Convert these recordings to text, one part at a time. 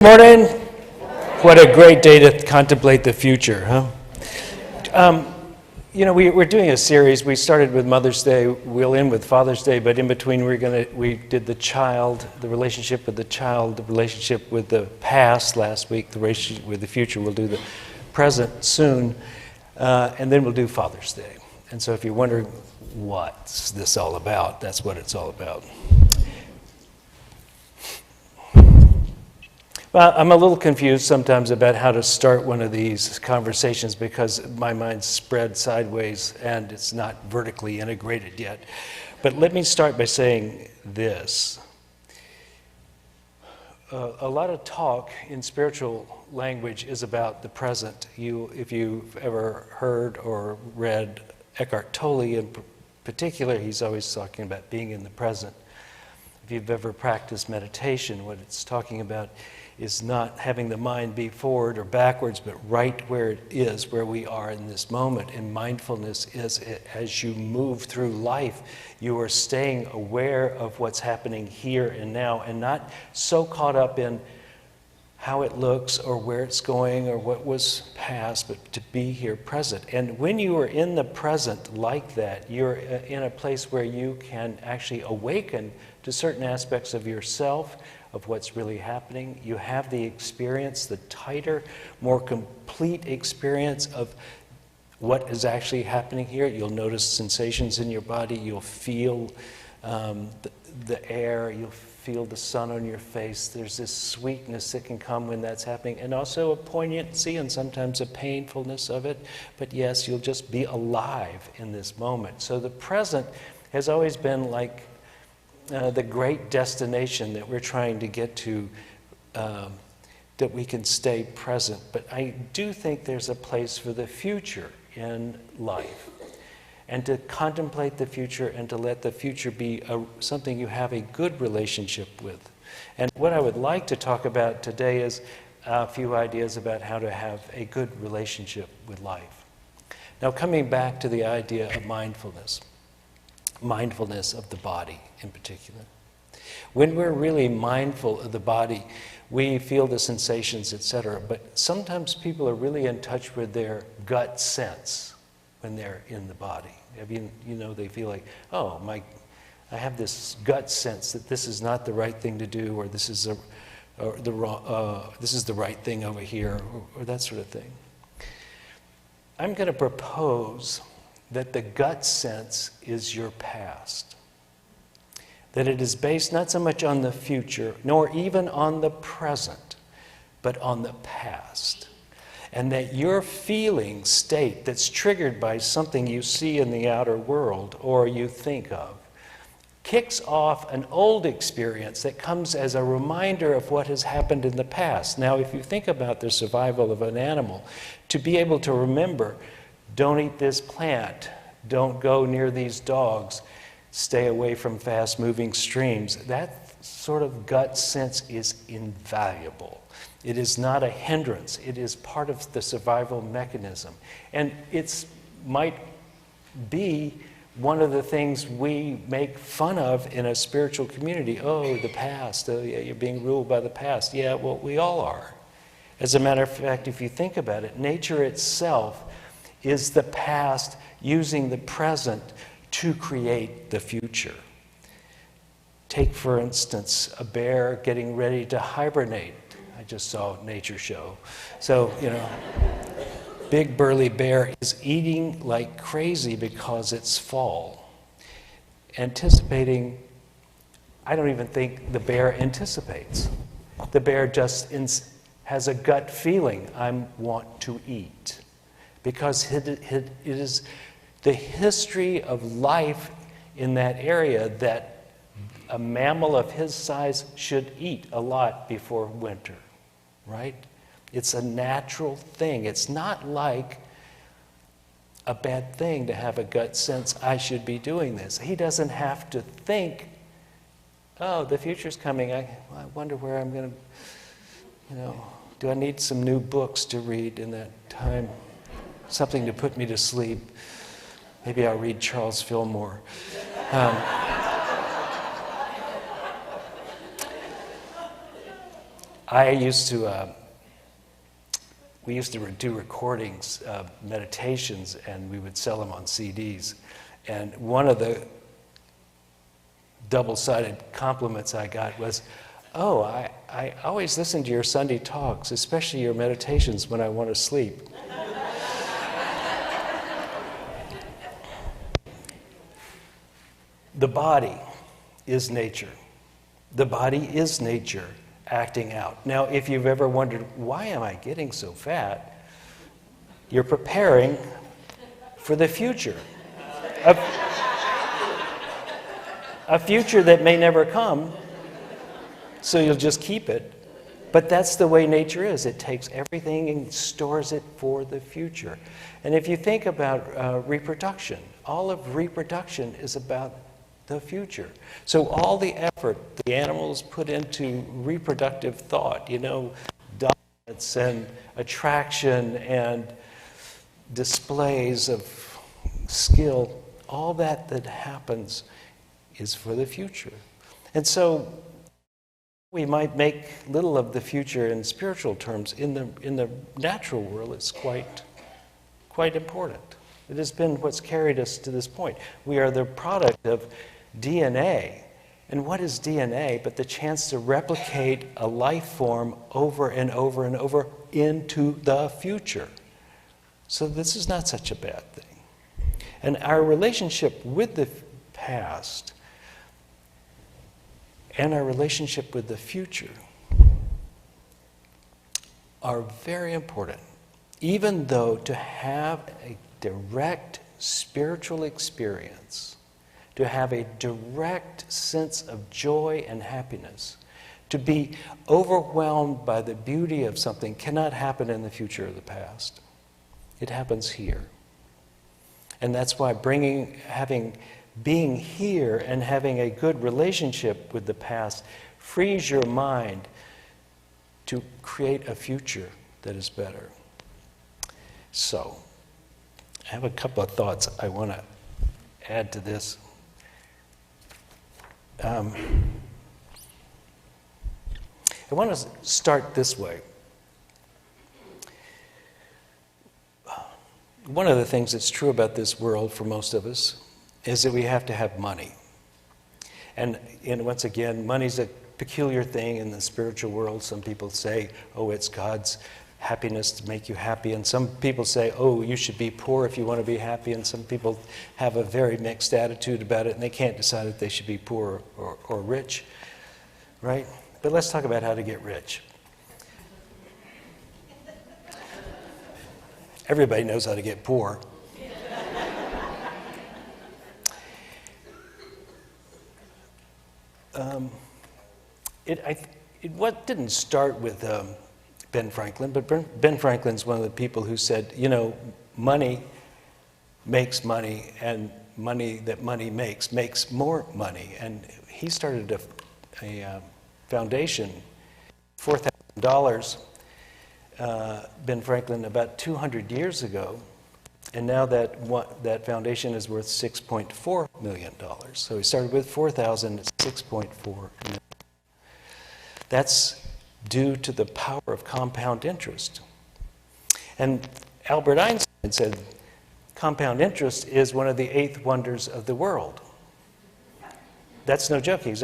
Morning. What a great day to contemplate the future, huh? We're doing a series. We started with Mother's Day. We'll end with Father's Day, but in between we did the child, the relationship with the child, the relationship with the past last week, the relationship with the future. We'll do the present soon, and then we'll do Father's Day. And so if you're wondering what's this all about, that's what it's all about. Well, I'm a little confused sometimes about how to start one of these conversations because my mind's spread sideways and it's not vertically integrated yet. But let me start by saying this. A lot of talk in spiritual language is about the present. If you've ever heard or read Eckhart Tolle in particular, he's always talking about being in the present. If you've ever practiced meditation, what it's talking about is not having the mind be forward or backwards, but right where it is, where we are in this moment. And mindfulness is, as you move through life, you are staying aware of what's happening here and now, and not so caught up in how it looks or where it's going or what was past, but to be here present. And when you are in the present like that, you're in a place where you can actually awaken to certain aspects of yourself, of what's really happening. You have the experience, the tighter, more complete experience of what is actually happening here. You'll notice sensations in your body. You'll feel the air. You'll feel the sun on your face. There's this sweetness that can come when that's happening, and also a poignancy and sometimes a painfulness of it. But yes, you'll just be alive in this moment. So the present has always been like the great destination that we're trying to get to, that we can stay present. But I do think there's a place for the future in life, and to contemplate the future and to let the future be something you have a good relationship with. And what I would like to talk about today is a few ideas about how to have a good relationship with life. Now, coming back to the idea of mindfulness of the body in particular. When we're really mindful of the body, we feel the sensations, etc. But sometimes people are really in touch with their gut sense when they're in the body. They feel like, I have this gut sense that this is not the right thing to do, or this is the right thing over here, or that sort of thing. I'm going to propose that the gut sense is your past. That it is based not so much on the future, nor even on the present, but on the past. And that your feeling state that's triggered by something you see in the outer world or you think of kicks off an old experience that comes as a reminder of what has happened in the past. Now, if you think about the survival of an animal, to be able to remember, don't eat this plant, don't go near these dogs, stay away from fast-moving streams, that sort of gut sense is invaluable. It is not a hindrance. It is part of the survival mechanism. And it might be one of the things we make fun of in a spiritual community. Oh, the past. Oh, yeah, you're being ruled by the past. Yeah, well, we all are. As a matter of fact, if you think about it, nature itself is the past using the present to create the future. Take, for instance, a bear getting ready to hibernate. I just saw a nature show. So, big burly bear is eating like crazy because it's fall. Anticipating, I don't even think the bear anticipates. The bear just has a gut feeling, I want to eat. Because it is the history of life in that area that a mammal of his size should eat a lot before winter, right? It's a natural thing. It's not like a bad thing to have a gut sense, I should be doing this. He doesn't have to think, oh, the future's coming. I wonder where I'm going to, do I need some new books to read in that time? Something to put me to sleep. Maybe I'll read Charles Fillmore. We used to do recordings of meditations, and we would sell them on CDs. And one of the double-sided compliments I got was, "Oh, I always listen to your Sunday talks, especially your meditations when I want to sleep." The body is nature. The body is nature acting out. Now, if you've ever wondered, why am I getting so fat? You're preparing for the future. A future that may never come, so you'll just keep it. But that's the way nature is. It takes everything and stores it for the future. And if you think about reproduction, all of reproduction is about the future. So all the effort the animals put into reproductive thought, dominance and attraction and displays of skill, all that happens is for the future. And so we might make little of the future in spiritual terms. In the natural world, it's quite important. It has been what's carried us to this point. We are the product of DNA. And what is DNA but the chance to replicate a life form over and over and over into the future? So this is not such a bad thing. And our relationship with the past and our relationship with the future are very important. Even though to have a direct spiritual experience, to have a direct sense of joy and happiness, to be overwhelmed by the beauty of something cannot happen in the future or the past. It happens here. And that's why being here and having a good relationship with the past frees your mind to create a future that is better. So, I have a couple of thoughts I want to add to this. I want to start this way. One of the things that's true about this world for most of us is that we have to have money. And once again, money's a peculiar thing in the spiritual world. Some people say, oh, it's God's happiness to make you happy. And some people say, oh, you should be poor if you want to be happy. And some people have a very mixed attitude about it, and they can't decide if they should be poor or rich, right? But let's talk about how to get rich. Everybody knows how to get poor. It didn't start with Ben Franklin, but Ben Franklin's one of the people who said, money makes money, and money that money makes more money. And he started a foundation, $4,000, Ben Franklin, about 200 years ago. And now that foundation is worth $6.4 million. So he started with 4,000, it's 6.4 million. That's due to the power of compound interest. And Albert Einstein said, compound interest is one of the 8 wonders of the world. That's no joke. He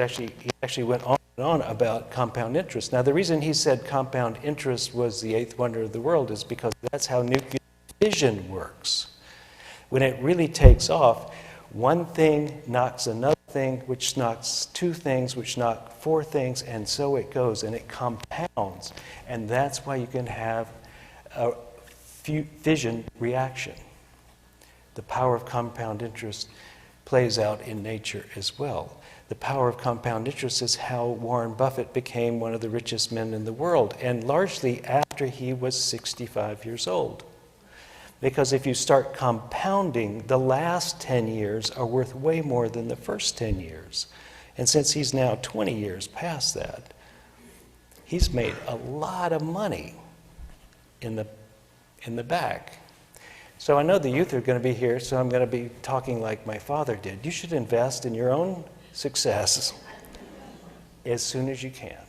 actually went on and on about compound interest. Now, the reason he said compound interest was the 8th wonder of the world is because that's how nuclear fission works. When it really takes off, one thing knocks another thing, which knocks 2 things, which knock 4 things, and so it goes, and it compounds. And that's why you can have a fission reaction. The power of compound interest plays out in nature as well. The power of compound interest is how Warren Buffett became one of the richest men in the world, and largely after he was 65 years old. Because if you start compounding, the last 10 years are worth way more than the first 10 years. And since he's now 20 years past that, he's made a lot of money in the back. So I know the youth are going to be here, so I'm going to be talking like my father did. You should invest in your own success as soon as you can.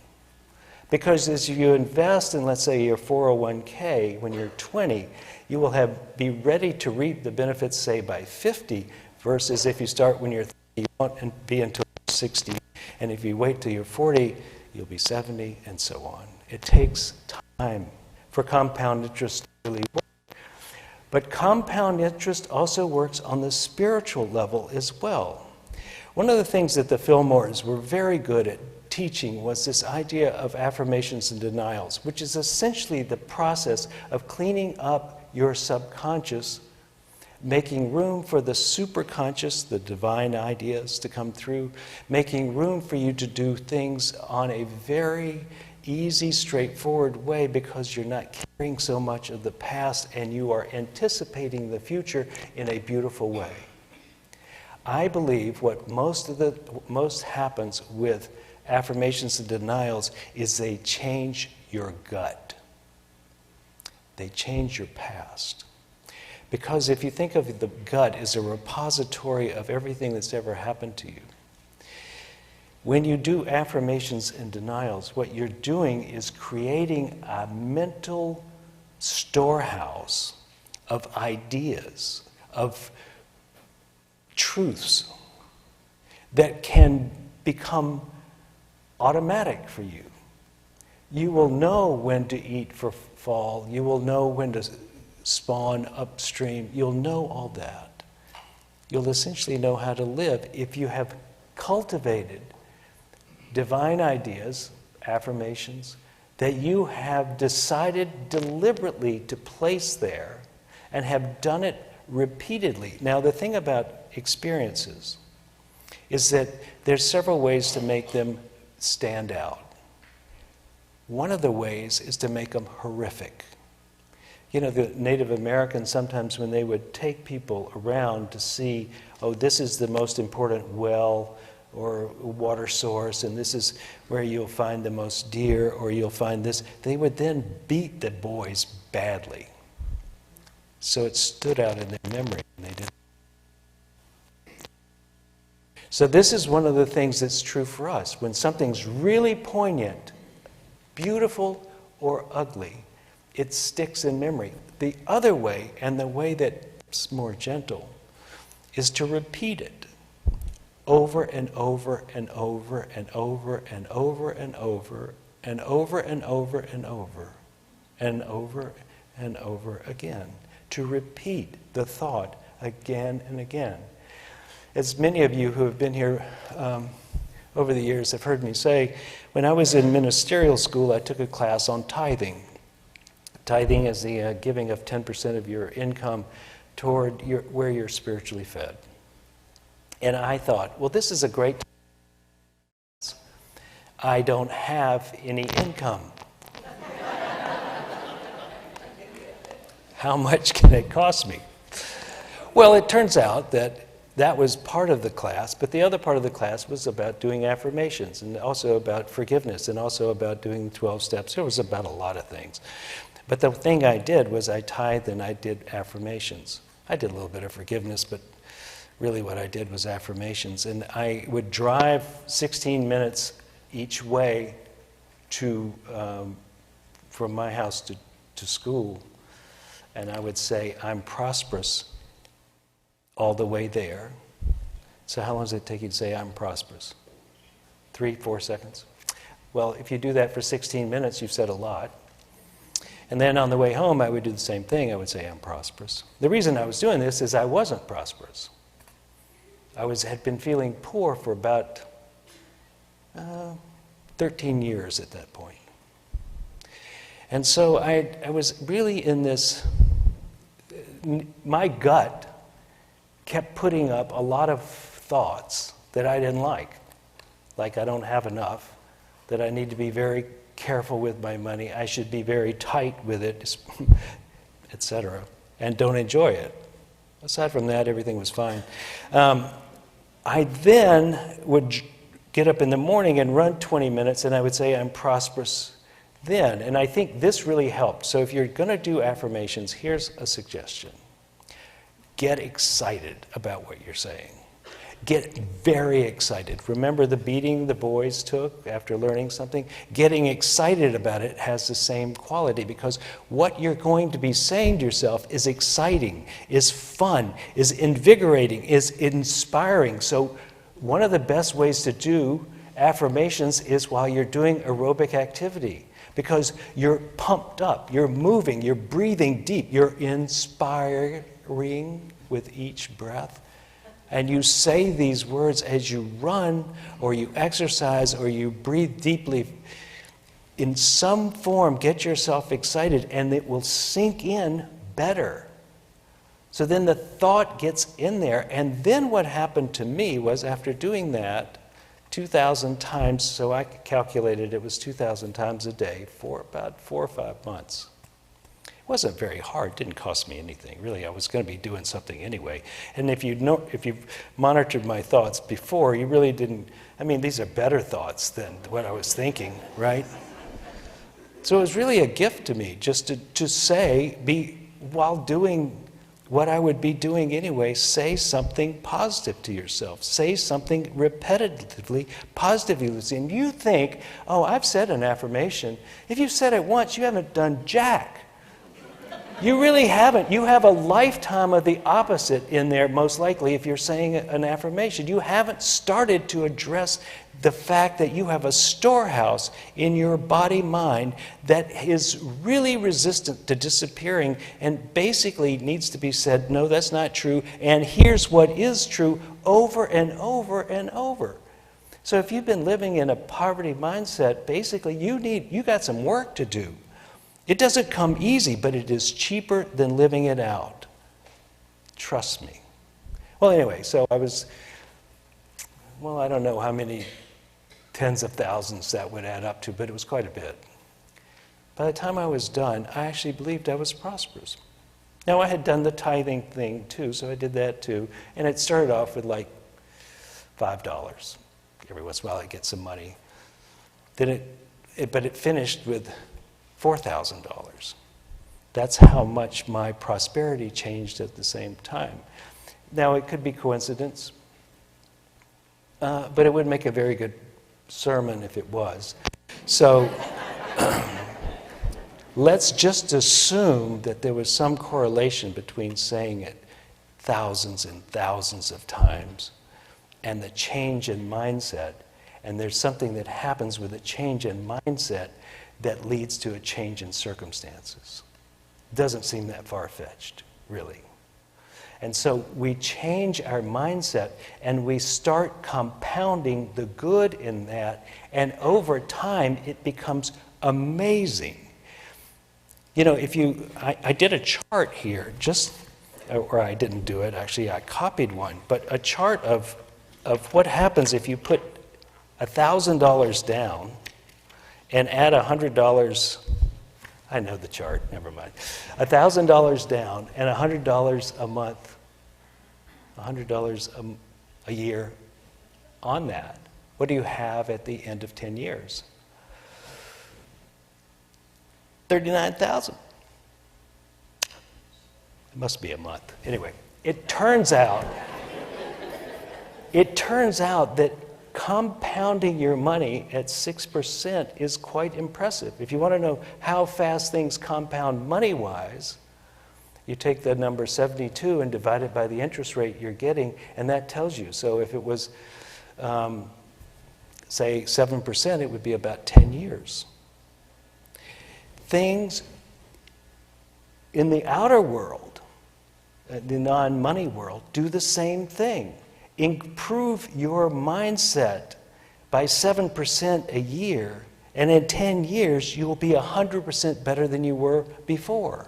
Because as you invest in, let's say, your 401k when you're 20, you will be ready to reap the benefits, say, by 50, versus if you start when you're 30, you won't be until 60. And if you wait till you're 40, you'll be 70, and so on. It takes time for compound interest to really work. But compound interest also works on the spiritual level as well. One of the things that the Fillmores were very good at teaching was this idea of affirmations and denials, which is essentially the process of cleaning up your subconscious, making room for the superconscious, the divine ideas to come through, making room for you to do things on a very easy, straightforward way because you're not carrying so much of the past and you are anticipating the future in a beautiful way. I believe what most happens with affirmations and denials is they change your gut. They change your past. Because if you think of the gut as a repository of everything that's ever happened to you, when you do affirmations and denials, what you're doing is creating a mental storehouse of ideas, of truths that can become automatic for you. You will know when to eat for fall. You will know when to spawn upstream. You'll know all that. You'll essentially know how to live if you have cultivated divine ideas, affirmations, that you have decided deliberately to place there and have done it repeatedly. Now, the thing about experiences is that there's several ways to make them stand out. One of the ways is to make them horrific. You know, the Native Americans, sometimes when they would take people around to see, oh, this is the most important well or water source, and this is where you'll find the most deer, or you'll find this, they would then beat the boys badly. So it stood out in their memory, and they didn't. So this is one of the things that's true for us. When something's really poignant, beautiful or ugly, it sticks in memory. The other way, and the way that's more gentle, is to repeat it over and over and over and over and over and over and over and over and over and over and over again. To repeat the thought again and again. As many of you who have been here over the years have heard me say, when I was in ministerial school, I took a class on tithing. Tithing is the giving of 10% of your income toward where you're spiritually fed. And I thought, well, this is a great time. I don't have any income. How much can it cost me? Well, it turns out that was part of the class, but the other part of the class was about doing affirmations and also about forgiveness and also about doing 12 steps. It was about a lot of things. But the thing I did was I tithed and I did affirmations. I did a little bit of forgiveness, but really what I did was affirmations. And I would drive 16 minutes each way from my house to school. And I would say, I'm prosperous all the way there. So how long does it take you to say, I'm prosperous? 3, 4 seconds? Well, if you do that for 16 minutes, you've said a lot. And then on the way home, I would do the same thing. I would say, I'm prosperous. The reason I was doing this is I wasn't prosperous. I had been feeling poor for about 13 years at that point. And so I was really in this, my gut kept putting up a lot of thoughts that I didn't like I don't have enough, that I need to be very careful with my money, I should be very tight with it, etc., and don't enjoy it. Aside from that, everything was fine. I then would get up in the morning and run 20 minutes, and I would say, I'm prosperous then. And I think this really helped. So if you're going to do affirmations, here's a suggestion. Get excited about what you're saying. Get very excited. Remember the beating the boys took after learning something? Getting excited about it has the same quality, because what you're going to be saying to yourself is exciting, is fun, is invigorating, is inspiring. So one of the best ways to do affirmations is while you're doing aerobic activity, because you're pumped up, you're moving, you're breathing deep, you're inspiring with each breath. And you say these words as you run or you exercise or you breathe deeply. In some form, get yourself excited, and it will sink in better. So then the thought gets in there. And then what happened to me was, after doing that 2,000 times, so I calculated it was 2,000 times a day for about 4 or 5 months. It wasn't very hard. It didn't cost me anything. Really, I was going to be doing something anyway. And if you've monitored my thoughts before, you really didn't. I mean, these are better thoughts than what I was thinking, right? So it was really a gift to me just to say, while doing what I would be doing anyway, say something positive to yourself. Say something repetitively positively. And you think, oh, I've said an affirmation. If you've said it once, you haven't done jack. You really haven't. You have a lifetime of the opposite in there, most likely, if you're saying an affirmation. You haven't started to address the fact that you have a storehouse in your body-mind that is really resistant to disappearing and basically needs to be said, no, that's not true, and here's what is true, over and over and over. So if you've been living in a poverty mindset, basically you got some work to do. It doesn't come easy, but it is cheaper than living it out. Trust me. Well, anyway, so I don't know how many tens of thousands that would add up to, but it was quite a bit. By the time I was done, I actually believed I was prosperous. Now, I had done the tithing thing too, so I did that too, and it started off with like $5. Every once in a while I'd get some money. Then but it finished with $4,000. That's how much my prosperity changed at the same time. Now, it could be coincidence, but it would make a very good sermon if it was. So let's just assume that there was some correlation between saying it thousands and thousands of times and the change in mindset. And there's something that happens with a change in mindset that leads to a change in circumstances. Doesn't seem that far-fetched, really. And so we change our mindset and we start compounding the good in that, and over time it becomes amazing. You know, I did a chart here, or I didn't do it, actually I copied one, but a chart of what happens if you put $1,000 down and add $100, I know the chart, never mind. $1,000 down and $100 a month, $100 a year on that. What do you have at the end of 10 years? $39,000. It must be a month. Anyway, it turns out that compounding your money at 6% is quite impressive. If you want to know how fast things compound money-wise, you take the number 72 and divide it by the interest rate you're getting, and that tells you. So if it was, say, 7%, it would be about 10 years. Things in the outer world, the non-money world, do the same thing. Improve your mindset by 7% a year, and in 10 years, you'll be 100% better than you were before.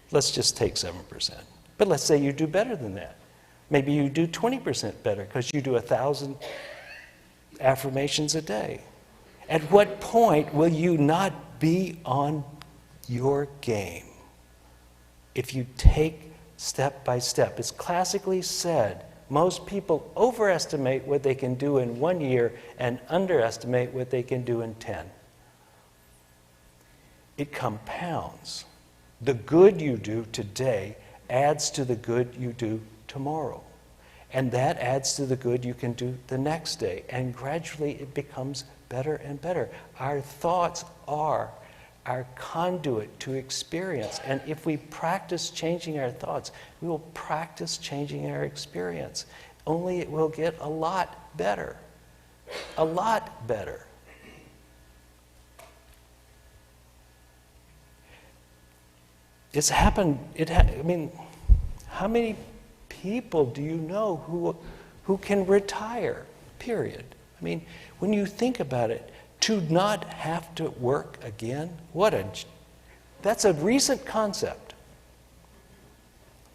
Let's just take 7%. But let's say you do better than that. Maybe you do 20% better because you do 1,000 affirmations a day. At what point will you not be on your game? If you take step by step. It's classically said, most people overestimate what they can do in 1 year and underestimate what they can do in 10. It compounds. The good you do today adds to the good you do tomorrow. And that adds to the good you can do the next day. And gradually it becomes better and better. Our thoughts are our conduit to experience. And if we practice changing our thoughts, we will practice changing our experience. Only it will get a lot better. A lot better. It's happened, I mean, how many people do you know who can retire, period? I mean, when you think about it, to not have to work again, that's a recent concept.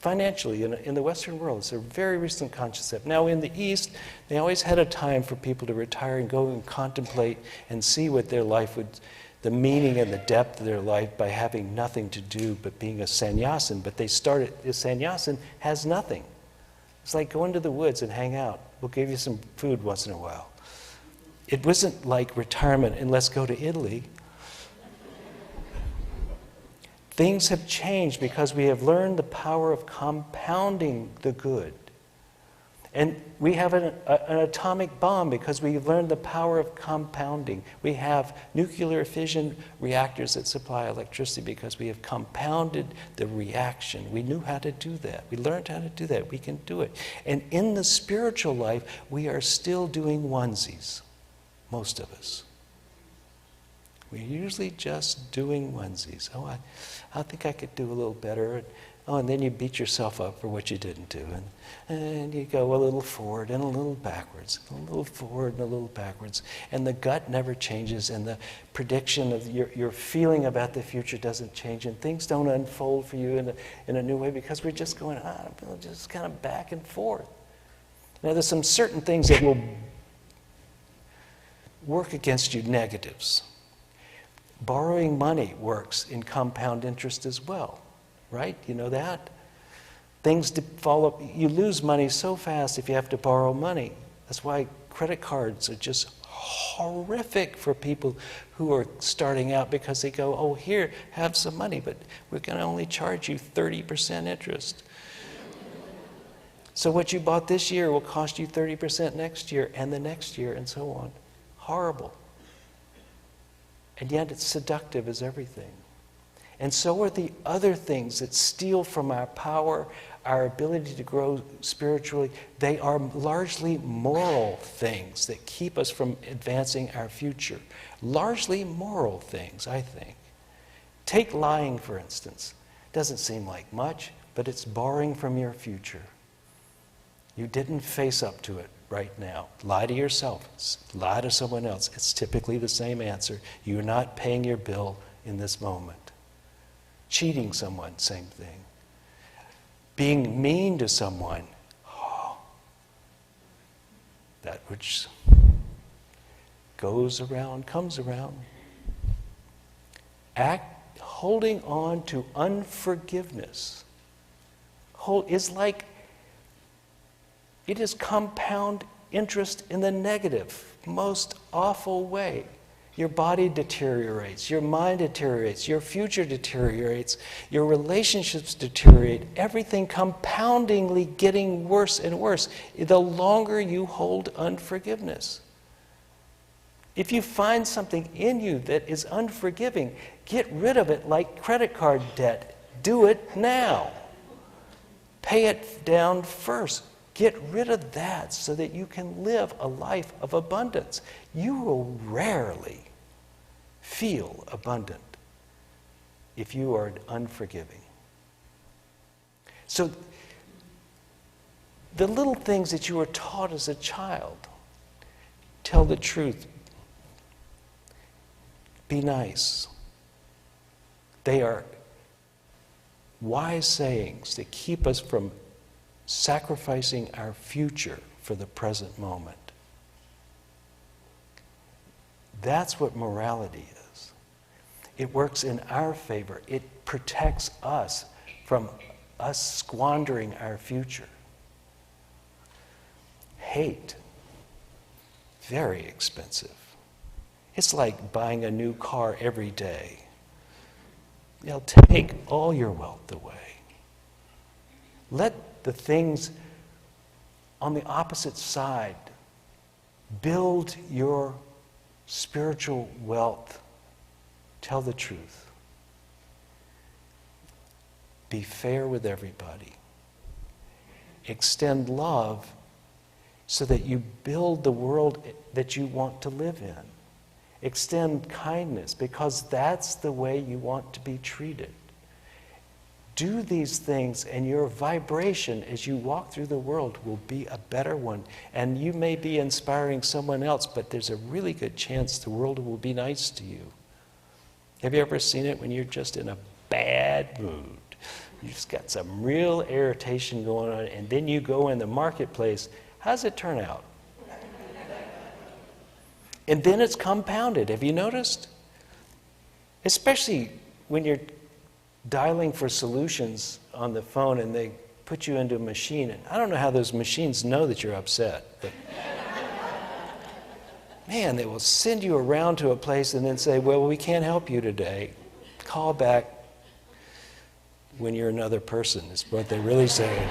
Financially, in the Western world, it's a very recent concept. Now, in the East, they always had a time for people to retire and go and contemplate and see what their life would, the meaning and the depth of their life by having nothing to do but being a sannyasin. But they started, the sannyasin has nothing. It's like go into the woods and hang out. We'll give you some food once in a while. It wasn't like retirement and let's go to Italy. Things have changed because we have learned the power of compounding the good. And we have an atomic bomb because we've learned the power of compounding. We have nuclear fission reactors that supply electricity because we have compounded the reaction. We knew how to do that. We learned how to do that. We can do it. And in the spiritual life, we are still doing onesies, most of us. We're usually just doing onesies. Oh, I think I could do a little better. And then you beat yourself up for what you didn't do. And you go a little forward and a little backwards, a little forward and a little backwards. And the gut never changes, and the prediction of your feeling about the future doesn't change, and things don't unfold for you in a new way because we're just going, just kind of back and forth. Now, there's some certain things that will work against you, negatives. Borrowing money works in compound interest as well, right? You know that? Things follow, you lose money so fast if you have to borrow money. That's why credit cards are just horrific for people who are starting out because they go, oh, here, have some money, but we're going to only charge you 30% interest. So what you bought this year will cost you 30% next year and the next year and so on. Horrible. And yet it's seductive as everything. And so are the other things that steal from our power, our ability to grow spiritually. They are largely moral things that keep us from advancing our future. Largely moral things, I think. Take lying, for instance. Doesn't seem like much, but it's borrowing from your future. You didn't face up to it right now. Lie to yourself. Lie to someone else. It's typically the same answer. You're not paying your bill in this moment. Cheating someone, same thing. Being mean to someone, that which goes around, comes around. Holding on to unforgiveness is like, it is compound interest in the negative, most awful way. Your body deteriorates, your mind deteriorates, your future deteriorates, your relationships deteriorate, everything compoundingly getting worse and worse the longer you hold unforgiveness. If you find something in you that is unforgiving, get rid of it like credit card debt. Do it now. Pay it down first. Get rid of that so that you can live a life of abundance. You will rarely feel abundant if you are unforgiving. So, the little things that you were taught as a child, tell the truth, be nice. They are wise sayings that keep us from sacrificing our future for the present moment. That's what morality is. It works in our favor. It protects us from us squandering our future. Hate, very expensive. It's like buying a new car every day. It'll take all your wealth away. Let the things on the opposite side, build your spiritual wealth. Tell the truth. Be fair with everybody. Extend love so that you build the world that you want to live in. Extend kindness because that's the way you want to be treated. Do these things and your vibration as you walk through the world will be a better one. And you may be inspiring someone else, but there's a really good chance the world will be nice to you. Have you ever seen it when you're just in a bad mood? You just got some real irritation going on, and then you go in the marketplace. How does it turn out? And then it's compounded. Have you noticed? Especially when you're dialing for solutions on the phone and they put you into a machine. And I don't know how those machines know that you're upset. But man, they will send you around to a place and then say, well, we can't help you today. Call back when you're another person, is what they really say.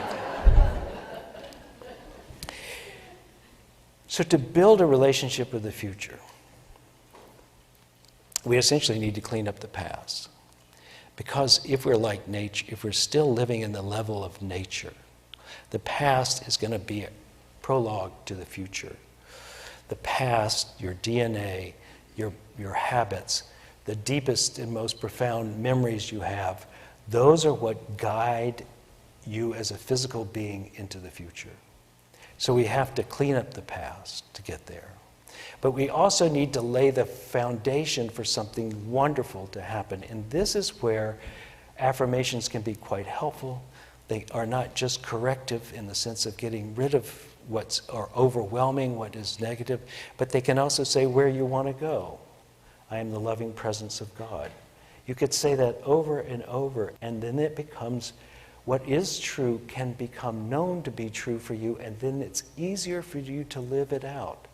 So to build a relationship with the future, we essentially need to clean up the past. Because if we're like nature, if we're still living in the level of nature, the past is going to be a prologue to the future. The past, your DNA, your habits, the deepest and most profound memories you have, those are what guide you as a physical being into the future. So we have to clean up the past to get there. But we also need to lay the foundation for something wonderful to happen. And this is where affirmations can be quite helpful. They are not just corrective in the sense of getting rid of what's or overwhelming, what is negative, but they can also say where you want to go. I am the loving presence of God. You could say that over and over, and then it becomes what is true can become known to be true for you, and then it's easier for you to live it out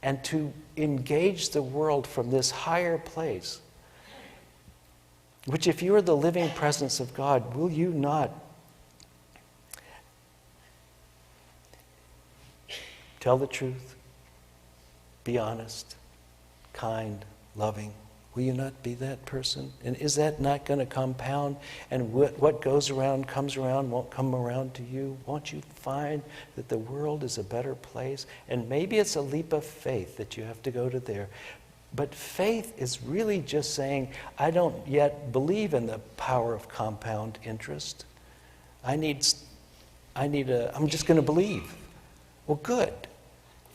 and to engage the world from this higher place, which if you are the living presence of God, will you not tell the truth, be honest, kind, loving? Will you not be that person? And is that not going to compound? And what goes around comes around, won't come around to you? Won't you find that the world is a better place? And maybe it's a leap of faith that you have to go to there. But faith is really just saying, I don't yet believe in the power of compound interest. I'm just going to believe. Well, good.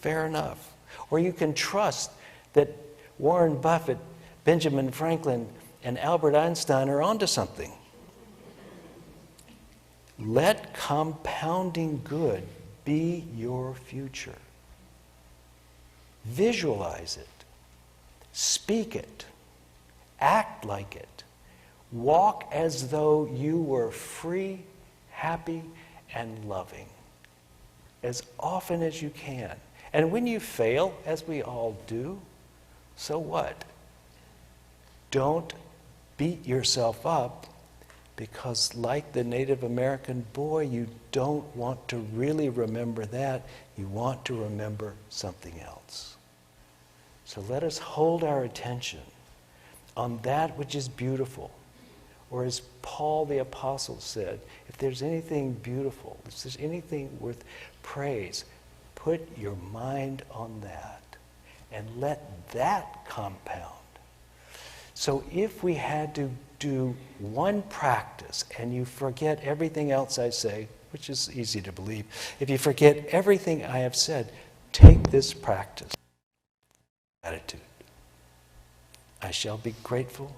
Fair enough. Or you can trust that Warren Buffett, Benjamin Franklin, and Albert Einstein are onto something. Let compounding good be your future. Visualize it. Speak it. Act like it. Walk as though you were free, happy, and loving. As often as you can. And when you fail, as we all do, so what? Don't beat yourself up, because like the Native American boy, you don't want to really remember that. You want to remember something else. So let us hold our attention on that which is beautiful. Or as Paul the Apostle said, if there's anything beautiful, if there's anything worth praise, put your mind on that and let that compound. So if we had to do one practice and you forget everything else I say, which is easy to believe, if you forget everything I have said, take this practice. Gratitude. I shall be grateful,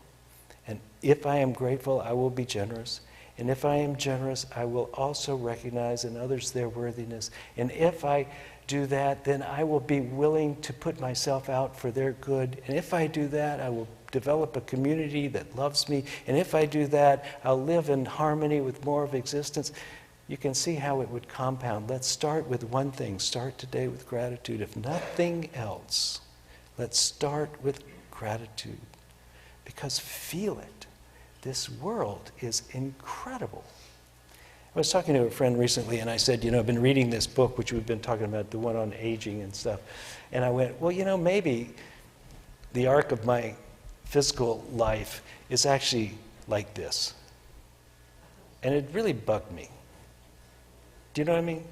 and if I am grateful, I will be generous. And if I am generous, I will also recognize in others their worthiness. And if I do that, then I will be willing to put myself out for their good. And if I do that, I will develop a community that loves me. And if I do that, I'll live in harmony with more of existence. You can see how it would compound. Let's start with one thing. Start today with gratitude. If nothing else, let's start with gratitude. Because feel it. This world is incredible. I was talking to a friend recently, and I said, I've been reading this book, which we've been talking about, the one on aging and stuff. And I went, well, maybe the arc of my physical life is actually like this. And it really bugged me. Do you know what I mean?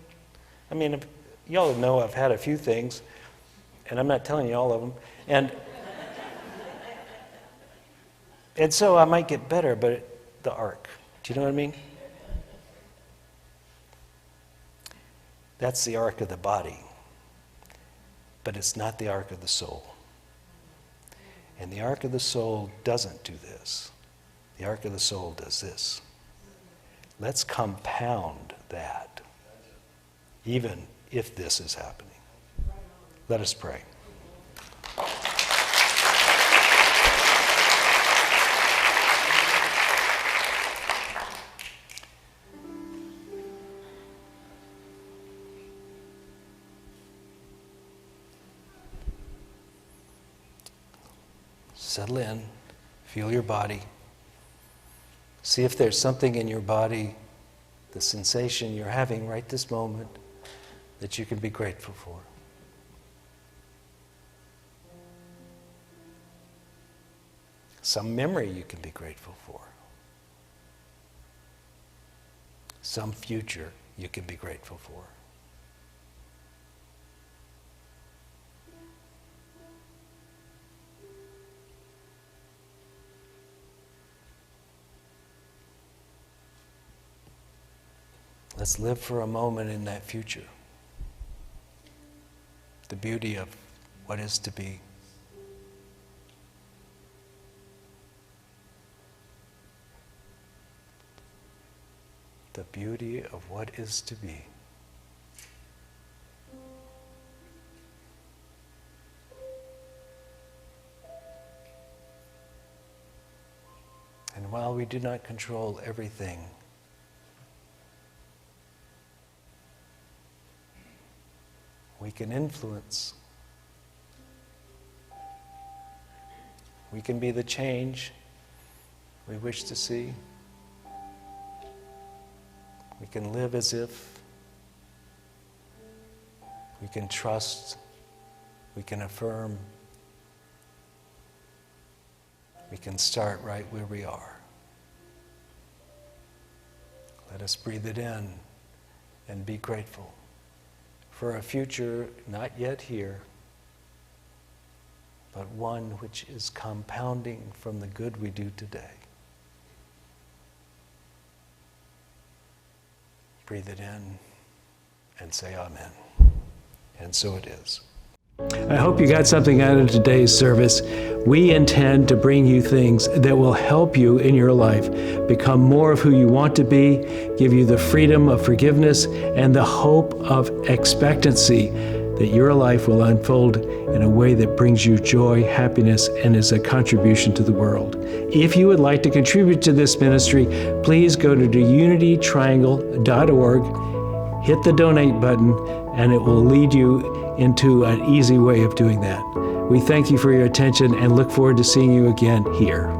I mean, y'all know I've had a few things, and I'm not telling you all of them. And so I might get better, but the arc, do you know what I mean? That's the arc of the body, but it's not the arc of the soul. And the arc of the soul doesn't do this. The arc of the soul does this. Let's compound that, even if this is happening. Let us pray. Settle in, feel your body. See if there's something in your body, the sensation you're having right this moment, that you can be grateful for. Some memory you can be grateful for. Some future you can be grateful for. Let's live for a moment in that future. The beauty of what is to be. The beauty of what is to be. And while we do not control everything, we can influence. We can be the change we wish to see. We can live as if. We can trust. We can affirm. We can start right where we are. Let us breathe it in and be grateful for a future not yet here, but one which is compounding from the good we do today. Breathe it in and say amen. And so it is. I hope you got something out of today's service. We intend to bring you things that will help you in your life become more of who you want to be, give you the freedom of forgiveness and the hope of expectancy that your life will unfold in a way that brings you joy, happiness, and is a contribution to the world. If you would like to contribute to this ministry, please go to unitytriangle.org, hit the donate button, and it will lead you into an easy way of doing that. We thank you for your attention and look forward to seeing you again here.